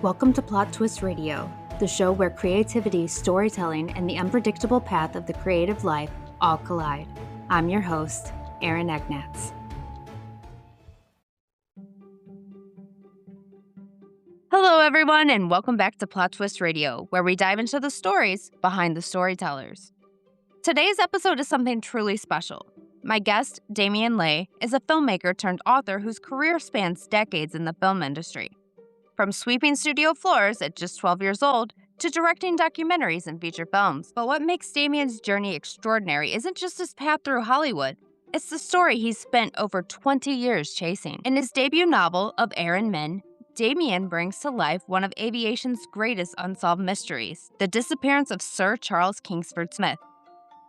Welcome to Plot Twist Radio, the show where creativity, storytelling, and the unpredictable path of the creative life all collide. I'm your host, Erin Egnatz. Hello, everyone, and welcome back to Plot Twist Radio, where we dive into the stories behind the storytellers. Today's episode is something truly special. My guest, Damien, is a filmmaker turned author whose career spans decades in the film industry. From sweeping studio floors at just 12 years old to directing documentaries and feature films. But what makes Damien's journey extraordinary isn't just his path through Hollywood. It's the story he's spent over 20 years chasing. In his debut novel of Air and Men, Damien brings to life one of aviation's greatest unsolved mysteries, the disappearance of Sir Charles Kingsford Smith.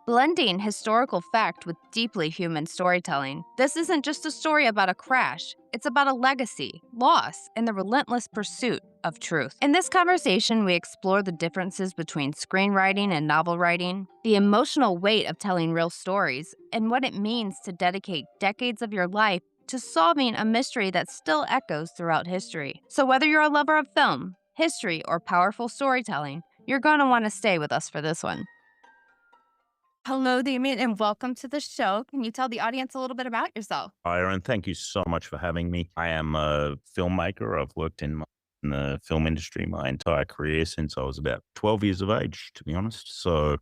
Blending historical fact with deeply human storytelling, this isn't just a story about a crash. It's about a legacy, loss, and the relentless pursuit of truth. In this conversation, we explore the differences between screenwriting and novel writing, the emotional weight of telling real stories, and what it means to dedicate decades of your life to solving a mystery that still echoes throughout history. So whether you're a lover of film, history, or powerful storytelling, you're going to want to stay with us for this one. Hello, Damien, and welcome to the show. Can you tell the audience a little bit about yourself? Hi, Erin. Thank you so much for having me. I am a filmmaker. I've worked in the film industry my entire career since I was about 12 years of age, to be honest. So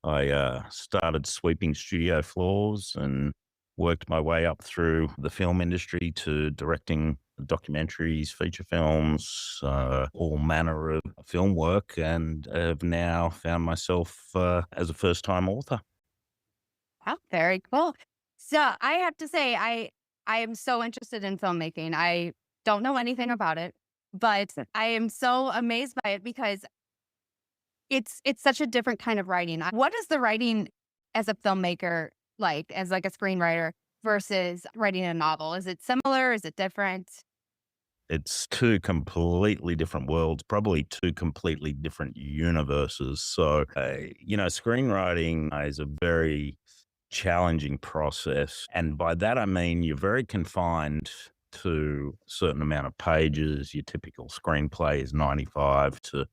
I started sweeping studio floors and worked my way up through the film industry to directing documentaries, feature films, all manner of film work, and have now found myself as a first-time author. Wow, very cool. So I have to say, I am so interested in filmmaking. I don't know anything about it, but I am so amazed by it because it's such a different kind of writing. What is the writing as a filmmaker like, as like a screenwriter versus writing a novel? Is it similar? Is it different? It's two completely different worlds, probably two completely different universes. So, screenwriting is a very challenging process. And by that, I mean, you're very confined to a certain amount of pages. Your typical screenplay is 95 to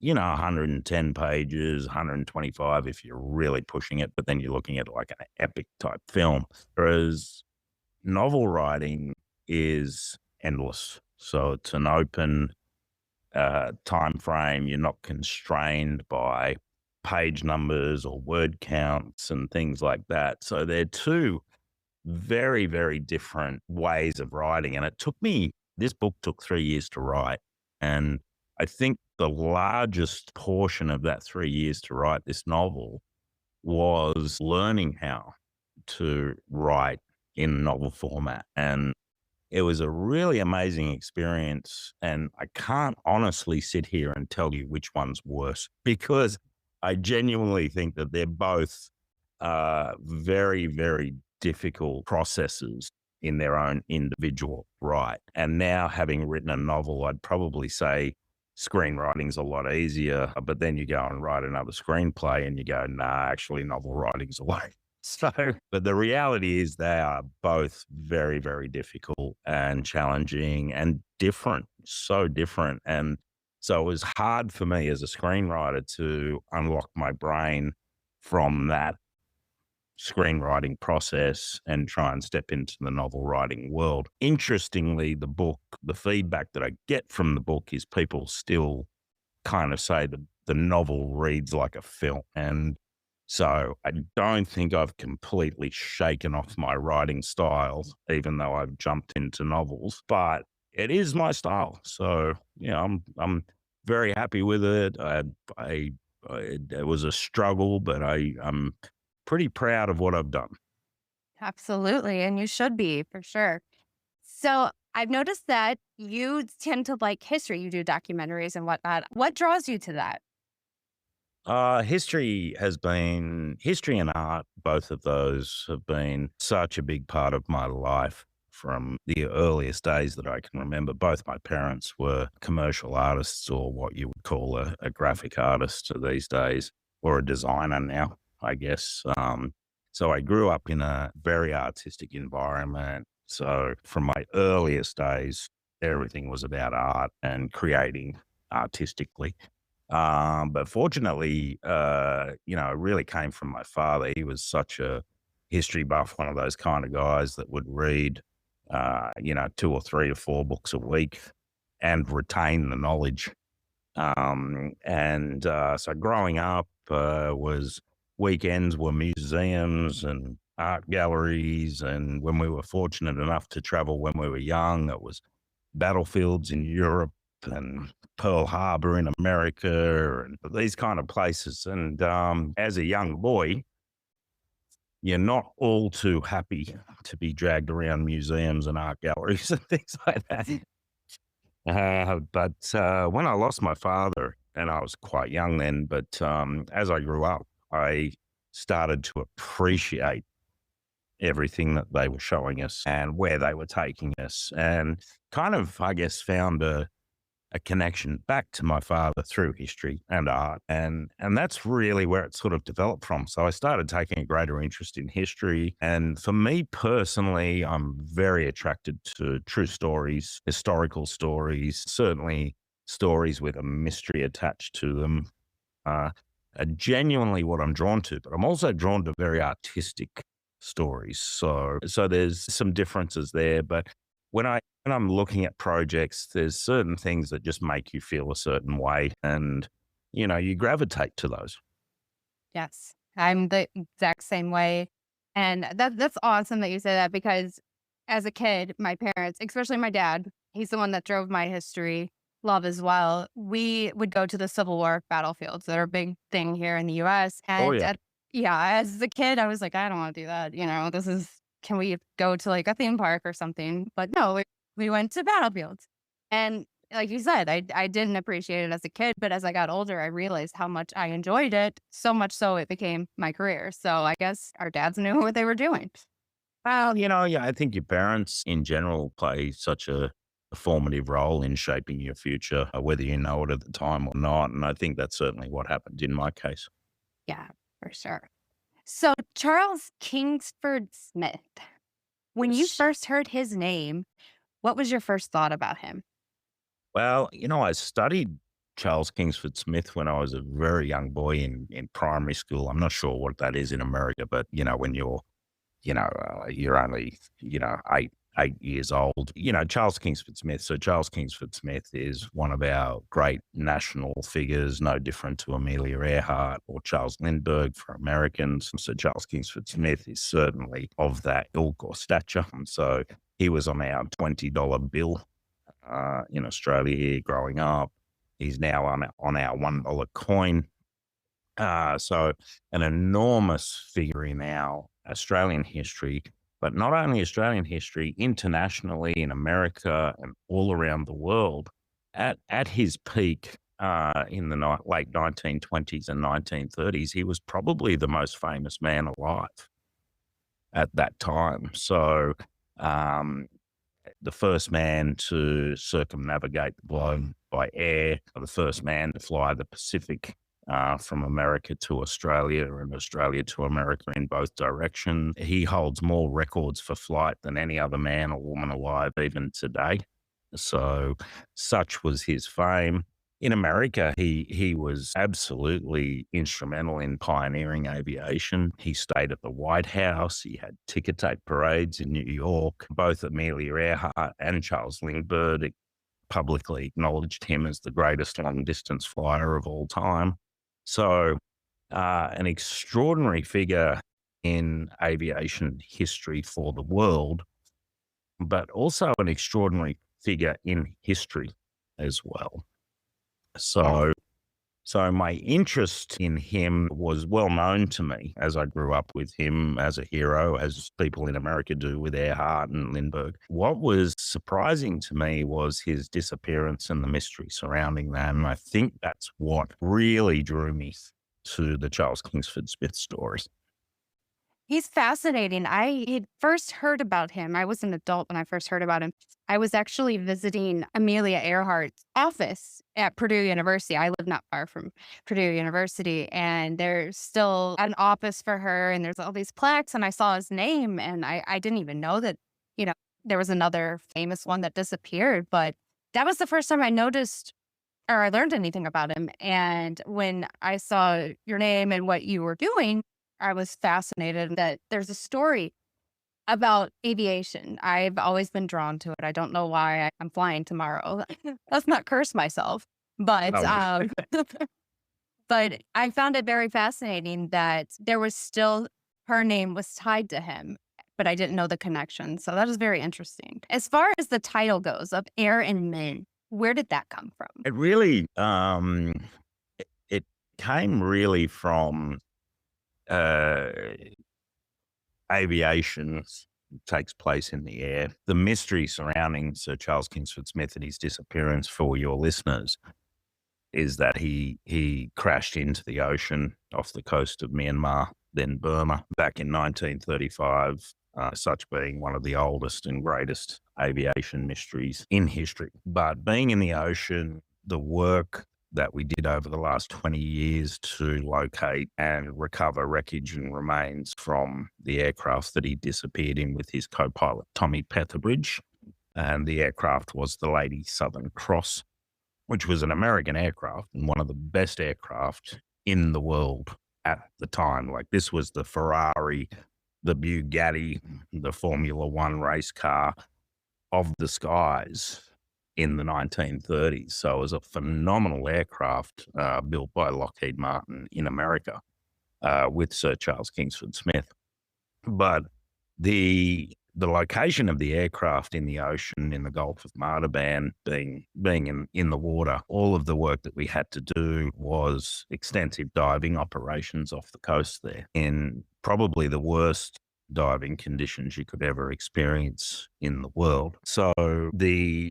110 pages, 125 if you're really pushing it, but then you're looking at like an epic type film. Whereas novel writing is endless. So it's an open time frame. You're not constrained by page numbers or word counts and things like that. So they're two very, very different ways of writing. And this book took 3 years to write. And I think the largest portion of that 3 years to write this novel was learning how to write in novel format. And it was a really amazing experience. And I can't honestly sit here and tell you which one's worse, because I genuinely think that they're both very, very difficult processes in their own individual right. And now, having written a novel, I'd probably say screenwriting's a lot easier, but then you go and write another screenplay and you go, nah, actually novel writing's a lot. So, but the reality is they are both very, very difficult and challenging and different, so different. And so it was hard for me as a screenwriter to unlock my brain from that screenwriting process and try and step into the novel writing world. Interestingly, the feedback that I get from the book is people still kind of say that the novel reads like a film. And so I don't think I've completely shaken off my writing style, even though I've jumped into novels, but it is my style. So, I'm very happy with it. It was a struggle, but I'm pretty proud of what I've done. Absolutely. And you should be, for sure. So I've noticed that you tend to like history. You do documentaries and whatnot. What draws you to that? History and art, both of those have been such a big part of my life from the earliest days that I can remember. Both my parents were commercial artists, or what you would call a graphic artist these days, or a designer now, I guess. So I grew up in a very artistic environment. So from my earliest days, everything was about art and creating artistically. But fortunately, it really came from my father. He was such a history buff, one of those kind of guys that would read, 2 or 3 or 4 books a week and retain the knowledge. So growing up was weekends were museums and art galleries. And when we were fortunate enough to travel when we were young, it was battlefields in Europe and Pearl Harbor in America and these kind of places. And as a young boy, you're not all too happy to be dragged around museums and art galleries and things like that. But when I lost my father, and I was quite young then, but as I grew up, I started to appreciate everything that they were showing us and where they were taking us, and kind of, I guess, found a connection back to my father through history and art. And that's really where it sort of developed from. So I started taking a greater interest in history. And for me personally, I'm very attracted to true stories, historical stories, certainly stories with a mystery attached to them. Uh, Genuinely what I'm drawn to, but I'm also drawn to very artistic stories. So there's some differences there. But when I'm looking at projects, there's certain things that just make you feel a certain way, and you gravitate to those. Yes, I'm the exact same way. And that's awesome that you say that because as a kid, my parents, especially my dad, he's the one that drove my history love as well. We would go to the Civil War battlefields that are a big thing here in the US. Oh And yeah, yeah, as a kid, I was like, I don't want to do that. Can we go to like a theme park or something? But no, we went to battlefields. And like you said, I didn't appreciate it as a kid, but as I got older, I realized how much I enjoyed it, so much so it became my career. So I guess our dads knew what they were doing. well, yeah, I think your parents in general play such a formative role in shaping your future, whether you know it at the time or not. And I think that's certainly what happened in my case. Yeah, for sure. So Charles Kingsford Smith, when you Yes. first heard his name, what was your first thought about him? Well, I studied Charles Kingsford Smith when I was a very young boy in primary school. I'm not sure what that is in America, but when you're only, 8 years old. Charles Kingsford Smith. So Charles Kingsford Smith is one of our great national figures, no different to Amelia Earhart or Charles Lindbergh for Americans. So Charles Kingsford Smith is certainly of that ilk or stature. And so he was on our $20 bill in Australia here growing up. He's now on our $1 coin. So an enormous figure in our Australian history, but not only Australian history, internationally in America and all around the world. At his peak in the late 1920s and 1930s, he was probably the most famous man alive at that time. So um, the first man to circumnavigate the globe by air, the first man to fly the Pacific from America to Australia and Australia to America in both directions. He holds more records for flight than any other man or woman alive, even today. So, such was his fame. In America, he was absolutely instrumental in pioneering aviation. He stayed at the White House. He had ticker tape parades in New York. Both Amelia Earhart and Charles Lindbergh publicly acknowledged him as the greatest long distance flyer of all time. So, an extraordinary figure in aviation history for the world, but also an extraordinary figure in history as well. Yes. So my interest in him was well known to me as I grew up with him as a hero, as people in America do with Earhart and Lindbergh. What was surprising to me was his disappearance and the mystery surrounding that. And I think that's what really drew me to the Charles Kingsford Smith story. He's fascinating. I had first heard about him. I was an adult when I first heard about him. I was actually visiting Amelia Earhart's office at Purdue University. I live not far from Purdue University, and there's still an office for her, and there's all these plaques. And I saw his name, and I didn't even know that, you know, there was another famous one that disappeared. But that was the first time I noticed or I learned anything about him. And when I saw your name and what you were doing, I was fascinated that there's a story about aviation. I've always been drawn to it. I don't know why I'm flying tomorrow. Let's not curse myself. But No, but I found it very fascinating that there was still her name was tied to him, but I didn't know the connection. So that is very interesting. As far as the title goes of Air and Men, where did that come from? it really, it came really from uh, aviation takes place in the air. The mystery surrounding Sir Charles Kingsford Smith and his disappearance, for your listeners, is that he crashed into the ocean off the coast of Myanmar, then Burma, back in 1935, such being one of the oldest and greatest aviation mysteries in history. But being in the ocean, the work that we did over the last 20 years to locate and recover wreckage and remains from the aircraft that he disappeared in with his co-pilot, Tommy Petherbridge. And the aircraft was the Lady Southern Cross, which was an American aircraft and one of the best aircraft in the world at the time. Like, this was the Ferrari, the Bugatti, the Formula One race car of the skies in the 1930s. So it was a phenomenal aircraft built by Lockheed Martin in America with Sir Charles Kingsford Smith. But the location of the aircraft in the ocean, in the Gulf of Martaban, being in the water, all of the work that we had to do was extensive diving operations off the coast there in probably the worst diving conditions you could ever experience in the world. So the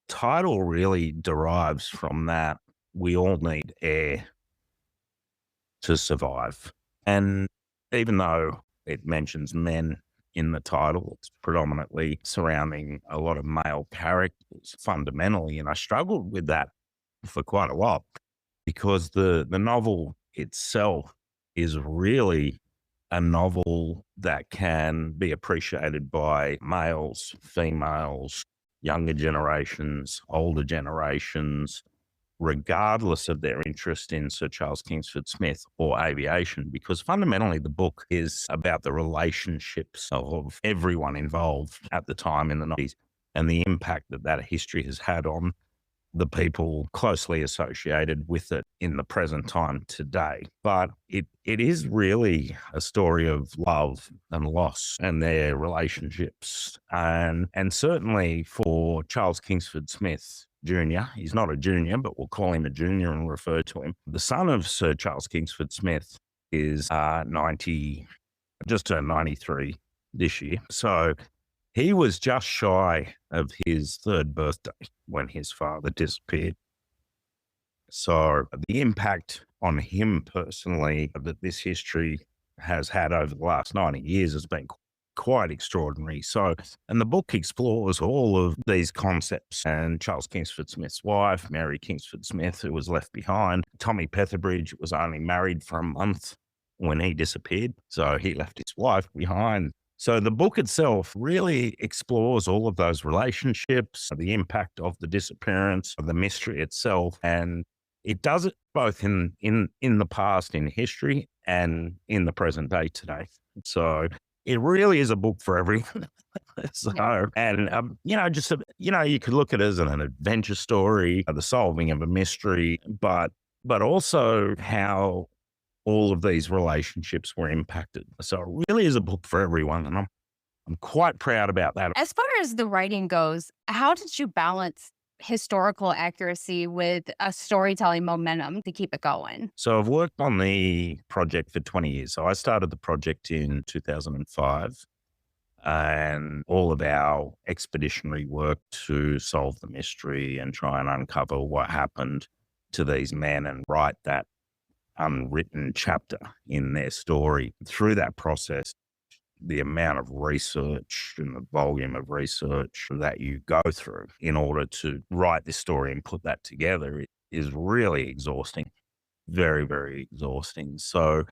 title really derives from that. We all need air to survive. And even though it mentions men in the title, it's predominantly surrounding a lot of male characters fundamentally. And I struggled with that for quite a while because the novel itself is really a novel that can be appreciated by males, females, younger generations, older generations, regardless of their interest in Sir Charles Kingsford Smith or aviation, because fundamentally the book is about the relationships of everyone involved at the time in the 90s and the impact that that history has had on the people closely associated with it in the present time today. But it is really a story of love and loss and their relationships. And certainly for Charles Kingsford Smith Jr., he's not a junior, but we'll call him a junior and refer to him. The son of Sir Charles Kingsford Smith is 90, just turned 93 this year. So he was just shy of his third birthday when his father disappeared. So the impact on him personally that this history has had over the last 90 years has been quite extraordinary. So, and the book explores all of these concepts. And Charles Kingsford Smith's wife, Mary Kingsford Smith, who was left behind. Tommy Petherbridge was only married for a month when he disappeared. So he left his wife behind. So the book itself really explores all of those relationships, the impact of the disappearance, of the mystery itself, and it does it both in the past, in history, and in the present day today. So it really is a book for everyone. So, and you could look at it as an adventure story, the solving of a mystery, but also how all of these relationships were impacted. So it really is a book for everyone. And I'm quite proud about that. As far as the writing goes, how did you balance historical accuracy with a storytelling momentum to keep it going? So I've worked on the project for 20 years. So I started the project in 2005 and all of our expeditionary work to solve the mystery and try and uncover what happened to these men and write that unwritten chapter in their story. Through that process, the amount of research and the volume of research that you go through in order to write this story and put that together is really exhausting. Very, very exhausting. So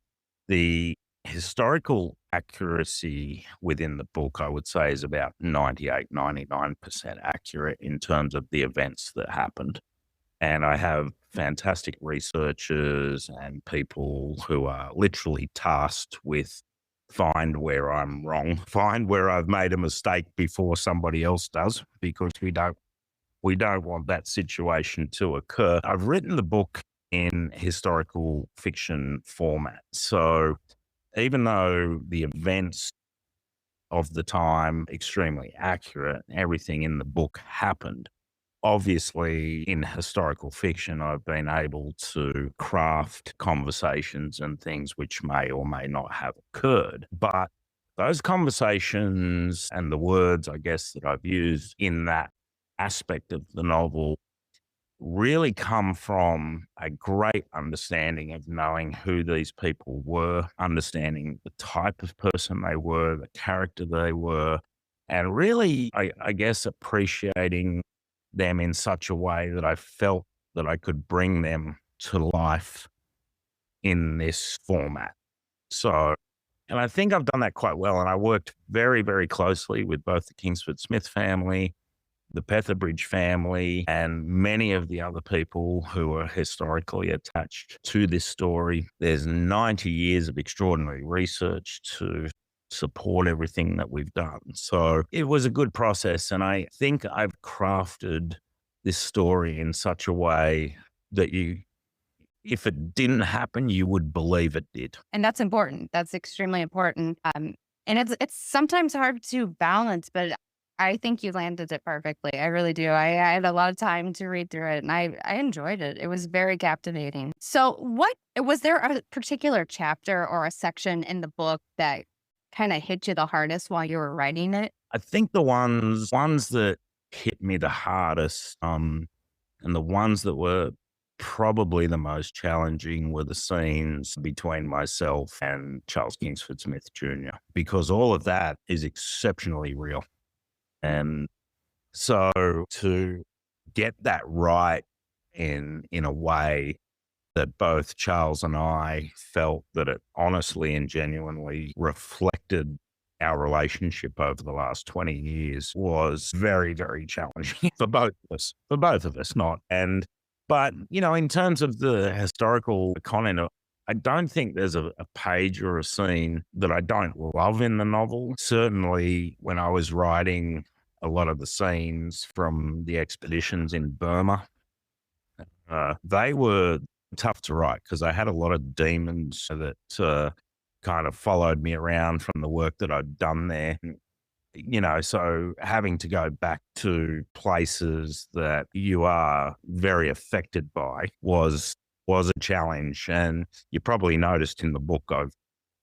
the historical accuracy within the book, I would say, is about 98, 99% accurate in terms of the events that happened. And I have fantastic researchers and people who are literally tasked with find where I'm wrong, find where I've made a mistake before somebody else does, because we don't want that situation to occur. I've written the book in historical fiction format. So even though the events of the time extremely accurate, everything in the book happened. Obviously, in historical fiction, I've been able to craft conversations and things which may or may not have occurred. But those conversations and the words, I guess, that I've used in that aspect of the novel really come from a great understanding of knowing who these people were, understanding the type of person they were, the character they were, and really, I guess, appreciating them in such a way that I felt that I could bring them to life in this format. So, and I think I've done that quite well. And I worked very, very closely with both the Kingsford Smith family, the Petherbridge family, and many of the other people who are historically attached to this story. There's 90 years of extraordinary research to support everything that we've done. So it was a good process. And I think I've crafted this story in such a way that if it didn't happen, you would believe it did. And that's important. That's extremely important. And it's sometimes hard to balance, but I think you landed it perfectly. I really do. I had a lot of time to read through it, and I enjoyed it. It was very captivating. So, what was there a particular chapter or a section in the book that kind of hit you the hardest while you were writing it? I think the ones that hit me the hardest, and the ones that were probably the most challenging were the scenes between myself and Charles Kingsford Smith Jr., because all of that is exceptionally real. And so to get that right in a way that both Charles and I felt that it honestly and genuinely reflected our relationship over the last 20 years was very, very challenging for both of us, not. But, in terms of the historical content, I don't think there's a page or a scene that I don't love in the novel. Certainly when I was writing a lot of the scenes from the expeditions in Burma, they were tough to write because I had a lot of demons that kind of followed me around from the work that I'd done there. So having to go back to places that you are very affected by was a challenge. And you probably noticed in the book,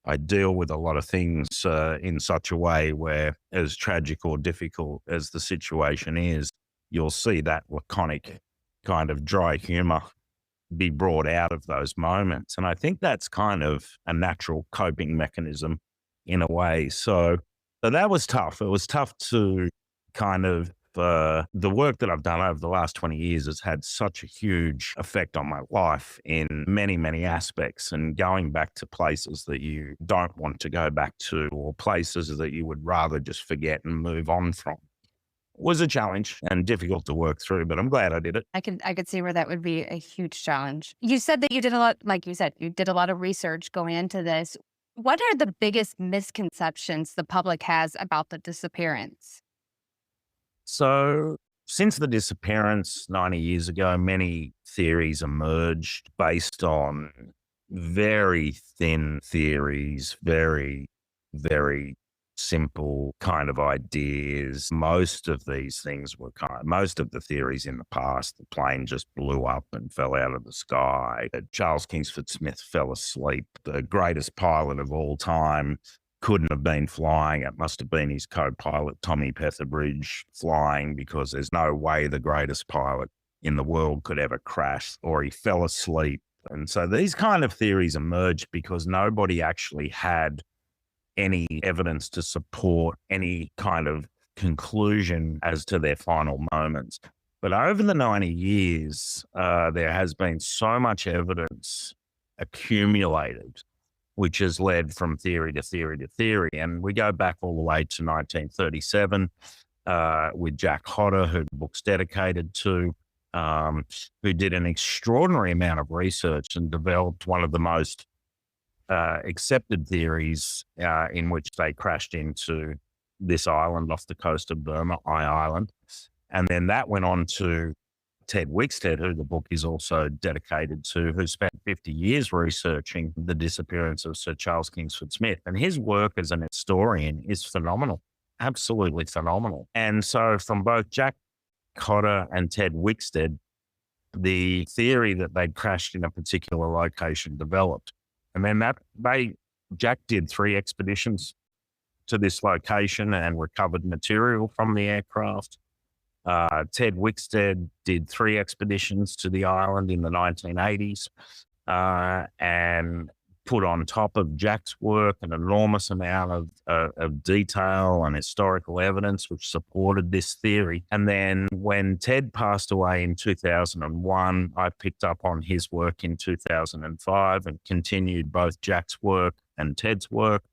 I deal with a lot of things in such a way where, as tragic or difficult as the situation is, you'll see that laconic kind of dry humor be brought out of those moments. And I think that's kind of a natural coping mechanism in a way. So that was tough. It was tough to kind of, the work that I've done over the last 20 years has had such a huge effect on my life in many, many aspects. And going back to places that you don't want to go back to, or places that you would rather just forget and move on from, was a challenge and difficult to work through, but I'm glad I did it. I could see where that would be a huge challenge. You said that you did a lot, like you said, you did a lot of research going into this. What are the biggest misconceptions the public has about the disappearance? So, since the disappearance 90 years ago, many theories emerged based on very thin theories, very, very simple kind of ideas. Most of these things were most of the theories in the past, the plane just blew up and fell out of the sky. Charles Kingsford Smith fell asleep. The greatest pilot of all time couldn't have been flying. It must have been his co-pilot, Tommy Petherbridge, flying, because there's no way the greatest pilot in the world could ever crash, or he fell asleep. And so these kind of theories emerged because nobody actually had any evidence to support any kind of conclusion as to their final moments. But over the 90 years, there has been so much evidence accumulated, which has led from theory to theory to theory. And we go back all the way to 1937 with Jack Hodder, who the book's dedicated to. who did an extraordinary amount of research and developed one of the most accepted theories in which they crashed into this island off the coast of Burma, Island. And then that went on to Ted Wickstead, who the book is also dedicated to, who spent 50 years researching the disappearance of Sir Charles Kingsford Smith. And his work as an historian is phenomenal, absolutely phenomenal. And so from both Jack Cotter and Ted Wickstead, the theory that they'd crashed in a particular location developed. And then Jack did 3 expeditions to this location and recovered material from the aircraft. Ted Wickstead did 3 expeditions to the island in the 1980s and put on top of Jack's work an enormous amount of detail and historical evidence which supported this theory. And then when Ted passed away in 2001, I picked up on his work in 2005 and continued both Jack's work and Ted's work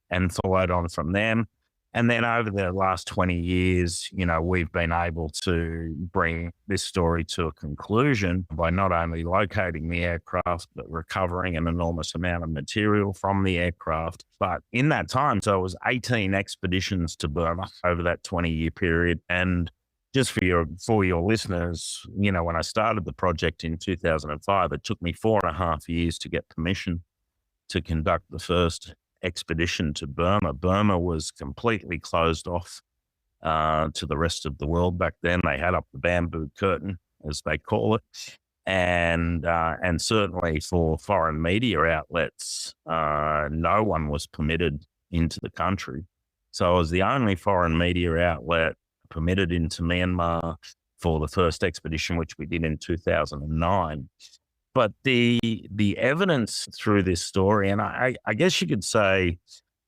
and followed on from them. And then over the last 20 years, we've been able to bring this story to a conclusion by not only locating the aircraft, but recovering an enormous amount of material from the aircraft. But in that time, so it was 18 expeditions to Burma over that 20-year period. And just for your listeners, when I started the project in 2005, it took me 4.5 years to get permission to conduct the first expedition to Burma. Burma was completely closed off to the rest of the world back then. They had up the bamboo curtain, as they call it, and certainly for foreign media outlets, no one was permitted into the country. So I was the only foreign media outlet permitted into Myanmar for the first expedition, which we did in 2009. But the evidence through this story, and I guess you could say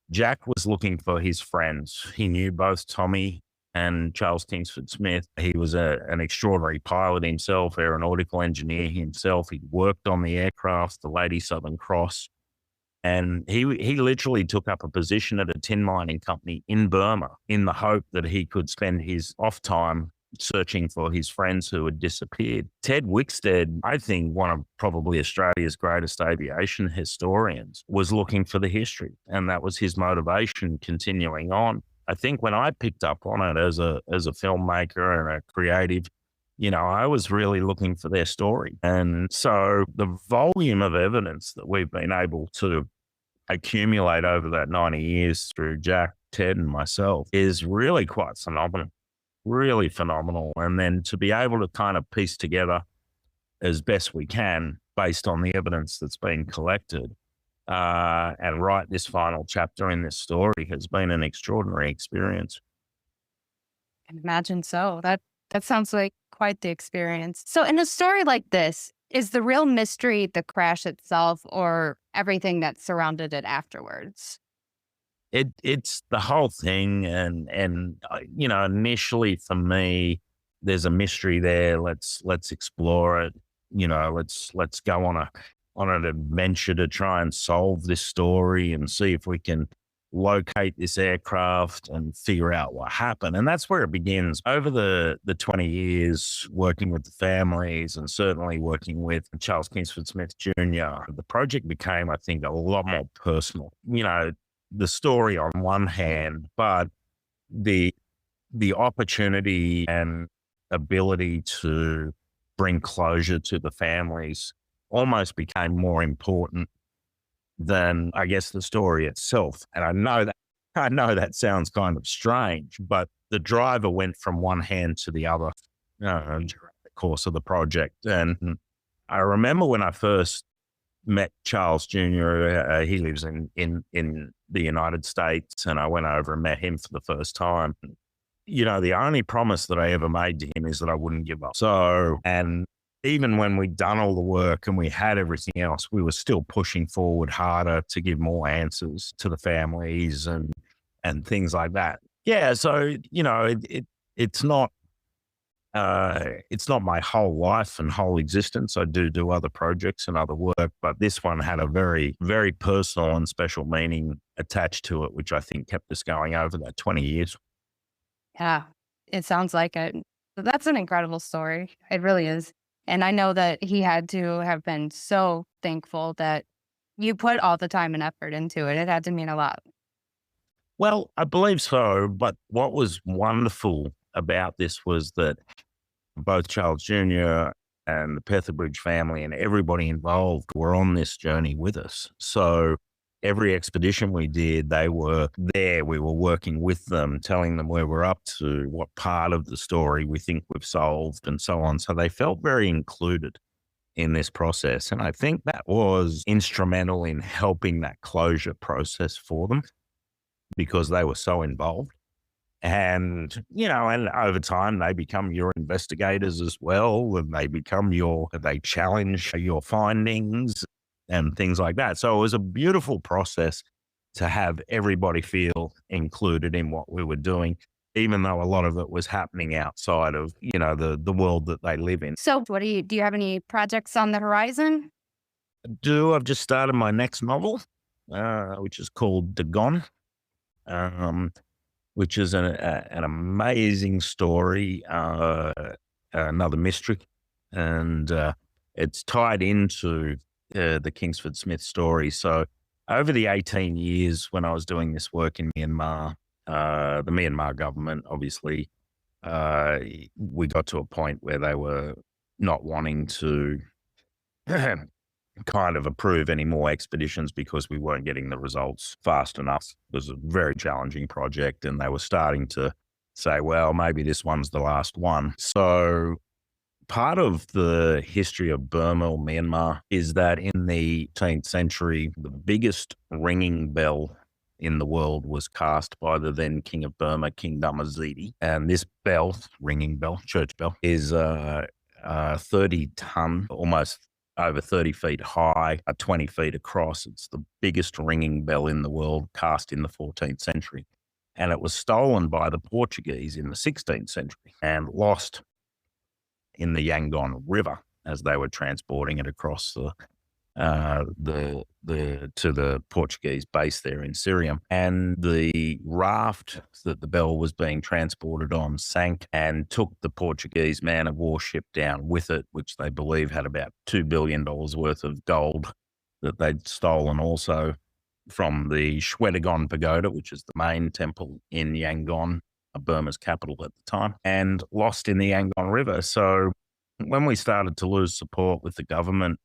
Jack was looking for his friends. He knew both Tommy and Charles Kingsford Smith. He was an extraordinary pilot himself, aeronautical engineer himself. He'd worked on the aircraft, the Lady Southern Cross. And he literally took up a position at a tin mining company in Burma in the hope that he could spend his off time searching for his friends who had disappeared. Ted Wickstead, I think one of probably Australia's greatest aviation historians, was looking for the history, and that was his motivation continuing on. I think when I picked up on it as a filmmaker and a creative, I was really looking for their story. And so the volume of evidence that we've been able to accumulate over that 90 years through Jack, Ted, and myself is really quite phenomenal. Really phenomenal. And then to be able to kind of piece together as best we can based on the evidence that's been collected and write this final chapter in this story has been an extraordinary experience. I can imagine so. That sounds like quite the experience. So in a story like this, is the real mystery the crash itself or everything that surrounded it afterwards? It's the whole thing, and initially for me, there's a mystery there. Let's explore it. Let's go on an adventure to try and solve this story and see if we can locate this aircraft and figure out what happened. And that's where it begins. Over the 20 years working with the families and certainly working with Charles Kingsford Smith Jr., the project became, I think, a lot more personal. The story on one hand, but the opportunity and ability to bring closure to the families almost became more important than, I guess, the story itself. And I know that sounds kind of strange, but the driver went from one hand to the other during the course of the project. And I remember when I first met Charles Jr. He lives in the United States, and I went over and met him for the first time. The only promise that I ever made to him is that I wouldn't give up. So, and even when we'd done all the work and we had everything else, we were still pushing forward harder to give more answers to the families and things like that. Yeah. So, it's not my whole life and whole existence. I do other projects and other work, but this one had a very, very personal and special meaning attached to it, which I think kept us going over that 20 years. Yeah, it sounds like it. That's an incredible story. It really is. And I know that he had to have been so thankful that you put all the time and effort into it. It had to mean a lot. Well, I believe so. But what was wonderful about this was that both Charles Jr. and the Petherbridge family and everybody involved were on this journey with us. So every expedition we did, they were there. We were working with them, telling them where we're up to, what part of the story we think we've solved, and so on. So they felt very included in this process. And I think that was instrumental in helping that closure process for them because they were so involved. And, and over time they become your investigators as well. And they challenge your findings and things like that. So it was a beautiful process to have everybody feel included in what we were doing, even though a lot of it was happening outside of, the world that they live in. So, do you have any projects on the horizon? I've just started my next novel, which is called Dagon. Which is an amazing story, another mystery, and it's tied into the Kingsford Smith story. So over the 18 years when I was doing this work in Myanmar, the Myanmar government, obviously, we got to a point where they were not wanting to kind of approve any more expeditions because we weren't getting the results fast enough. It was a very challenging project, and they were starting to say, well, maybe this one's the last one. So part of the history of Burma or Myanmar is that in the 18th century, the biggest ringing bell in the world was cast by the then King of Burma, King Dumaziti. And this bell, ringing bell, church bell, is 30-ton, almost over 30 feet high, 20 feet across. It's the biggest ringing bell in the world, cast in the 14th century. And it was stolen by the Portuguese in the 16th century and lost in the Yangon River as they were transporting it across to the Portuguese base there in Syria. And the raft that the bell was being transported on sank and took the Portuguese man-of-war ship down with it, which they believe had about $2 billion worth of gold that they'd stolen also from the Shwedagon Pagoda, which is the main temple in Yangon, Burma's capital at the time, and lost in the Yangon River. So when we started to lose support with the government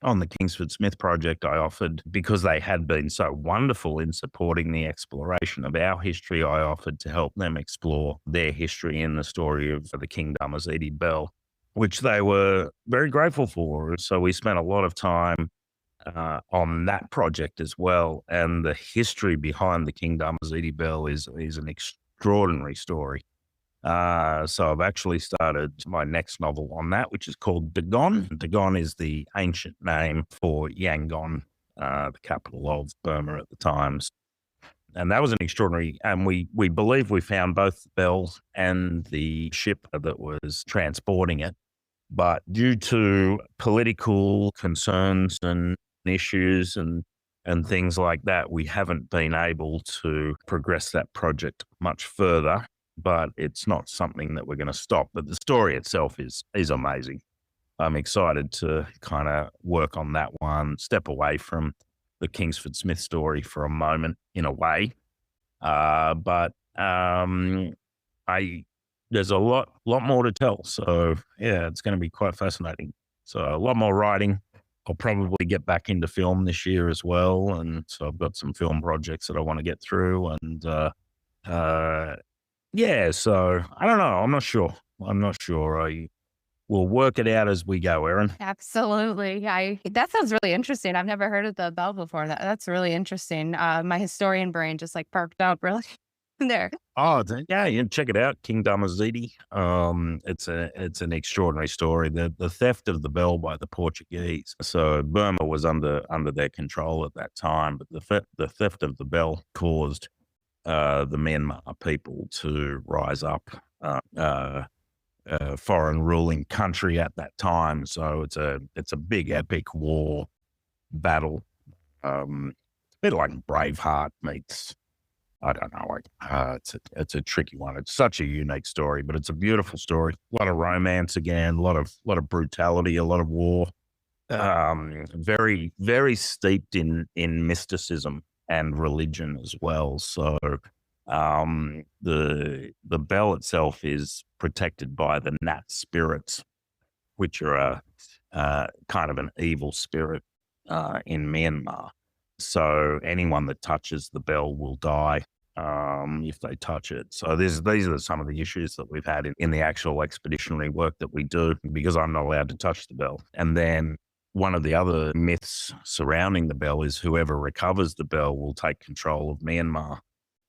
on the Kingsford Smith project, I offered, because they had been so wonderful in supporting the exploration of our history, I offered to help them explore their history in the story of the King Dumaziti Bell, which they were very grateful for. So we spent a lot of time on that project as well. And the history behind the King Dumaziti Bell is an extraordinary story. So I've actually started my next novel on that, which is called Dagon. Dagon is the ancient name for Yangon, the capital of Burma at the times. And that was an extraordinary, and we believe we found both the bell and the ship that was transporting it. But due to political concerns and issues and things like that, we haven't been able to progress that project much further. But it's not something that we're going to stop. But the story itself is amazing. I'm excited to kind of work on that one, step away from the Kingsford Smith story for a moment in a way. But there's a lot more to tell. So yeah, it's going to be quite fascinating. So a lot more writing. I'll probably get back into film this year as well. And so I've got some film projects that I want to get through, and yeah, so I don't know. I'm not sure. We'll work it out as we go, Erin. Absolutely. That sounds really interesting. I've never heard of the bell before. That's really interesting. My historian brain just like perked up really there. Oh, yeah, you check it out, King Dumaziti. It's an extraordinary story. The theft of the bell by the Portuguese. So Burma was under their control at that time, but the theft of the bell caused the Myanmar people to rise up, foreign ruling country at that time. So it's a big epic war battle. A bit like Braveheart meets I don't know. It's a tricky one. It's such a unique story, but it's a beautiful story. A lot of romance again, a lot of brutality, a lot of war. Very, very steeped in mysticism and religion as well. So, the bell itself is protected by the Nat spirits, which are a kind of an evil spirit in Myanmar. So anyone that touches the bell will die if they touch it. So these are some of the issues that we've had in the actual expeditionary work that we do because I'm not allowed to touch the bell. And then one of the other myths surrounding the bell is whoever recovers the bell will take control of Myanmar.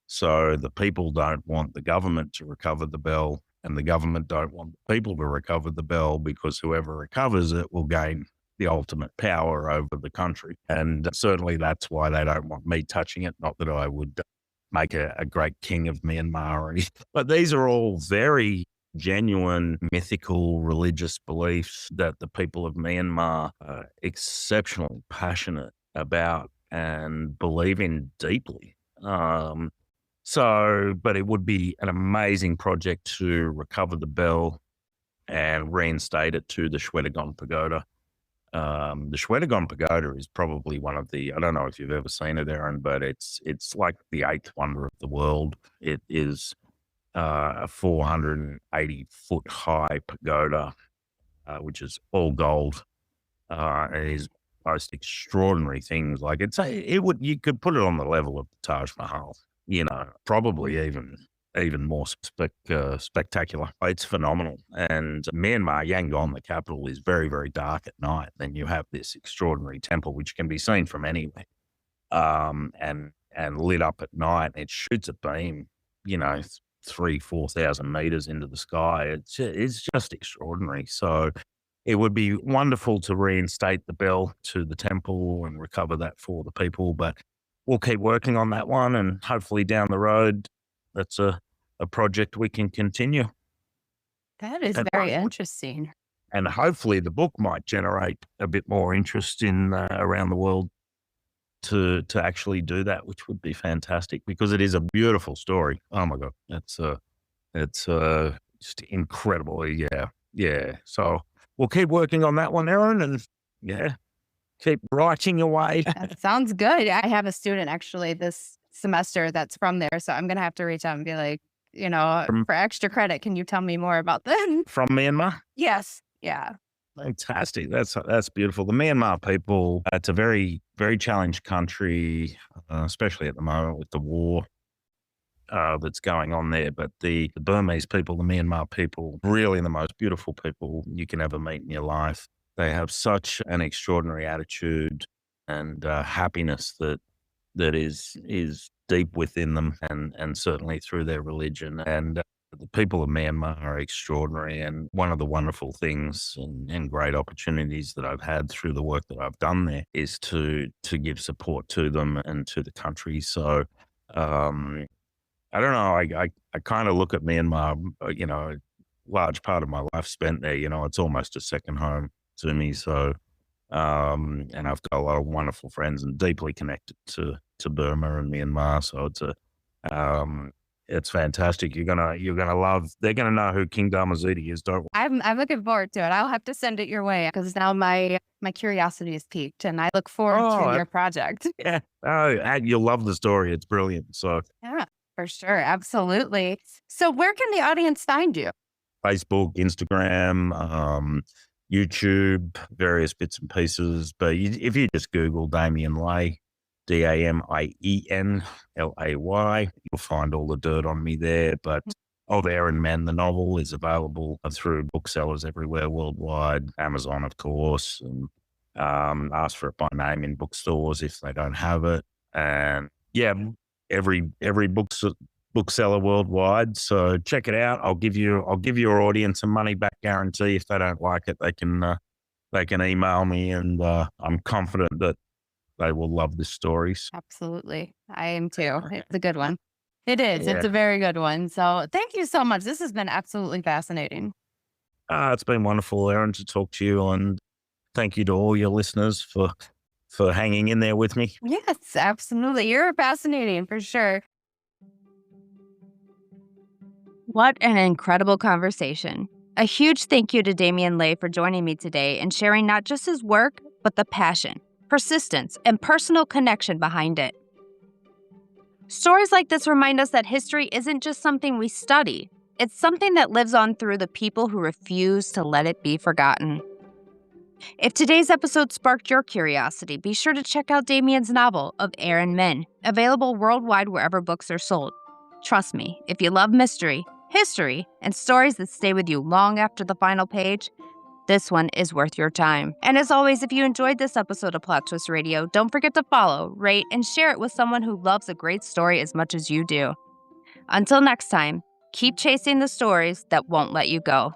So the people don't want the government to recover the bell, and the government don't want the people to recover the bell because whoever recovers it will gain the ultimate power over the country. And certainly that's why they don't want me touching it. Not that I would make a great king of Myanmar or anything. But these are all very genuine mythical religious beliefs that the people of Myanmar are exceptionally passionate about and believe in deeply. But it would be an amazing project to recover the bell and reinstate it to the Shwedagon Pagoda. The Shwedagon Pagoda is probably one of I don't know if you've ever seen it, Aaron, but it's like the eighth wonder of the world. It is a 480-foot high pagoda, which is all gold. It is most extraordinary things. Like you could put it on the level of the Taj Mahal, probably even more spectacular. It's phenomenal. And Myanmar, Yangon, the capital, is very, very dark at night. Then you have this extraordinary temple, which can be seen from anywhere, and lit up at night. It shoots a beam, 3,000-4,000 meters into the sky. It's just extraordinary. So it would be wonderful to reinstate the bell to the temple and recover that for the people. But we'll keep working on that one, and hopefully down the road, that's a project we can continue. That is And very hopefully- interesting. And hopefully the book might generate a bit more interest in around the world to actually do that, which would be fantastic because it is a beautiful story. Oh my God. It's just incredible. Yeah. Yeah. So we'll keep working on that one, Aaron, and keep writing away. That sounds good. I have a student actually this semester that's from there. So I'm going to have to reach out and be like, for extra credit, can you tell me more about them? From Myanmar? Yes. Yeah. Fantastic. That's beautiful. The Myanmar people, it's a very, very challenged country, especially at the moment with the war that's going on there. But the Burmese people, the Myanmar people, really the most beautiful people you can ever meet in your life. They have such an extraordinary attitude and happiness that is deep within them, and certainly through their religion. And the people of Myanmar are extraordinary. And one of the wonderful things and great opportunities that I've had through the work that I've done there is to give support to them and to the country. So I don't know. I kind of look at Myanmar, a large part of my life spent there. It's almost a second home to me. So, and I've got a lot of wonderful friends and deeply connected to Burma and Myanmar. So it's fantastic. You're gonna love. They're gonna know who King Dharmaziti is. Don't. I'm looking forward to it. I'll have to send it your way because now my curiosity is piqued, and I look forward to your project. Yeah. Oh, and you'll love the story. It's brilliant. So Yeah, for sure, absolutely. So where can the audience find you? Facebook, Instagram, YouTube, various bits and pieces. But if you just Google Damien Lay, DAMIEN LAY, you'll find all the dirt on me there. But Of Aaron Man, the novel, is available through booksellers everywhere worldwide, Amazon, of course, and ask for it by name in bookstores if they don't have it. And every bookseller worldwide. So check it out. I'll give your audience a money back guarantee. If they don't like it, they can email me, and I'm confident that they will love the stories. Absolutely. I am too. It's a good one. It is. Yeah. It's a very good one. So thank you so much. This has been absolutely fascinating. It's been wonderful, Aaron, to talk to you, and thank you to all your listeners for hanging in there with me. Yes, absolutely. You're fascinating for sure. What an incredible conversation. A huge thank you to Damien Lay for joining me today and sharing not just his work, but the passion, persistence, and personal connection behind it. Stories like this remind us that history isn't just something we study, it's something that lives on through the people who refuse to let it be forgotten. If today's episode sparked your curiosity, be sure to check out Damien's novel, Of Air and Men, available worldwide wherever books are sold. Trust me, if you love mystery, history, and stories that stay with you long after the final page, this one is worth your time. And as always, if you enjoyed this episode of Plot Twist Radio, don't forget to follow, rate, and share it with someone who loves a great story as much as you do. Until next time, keep chasing the stories that won't let you go.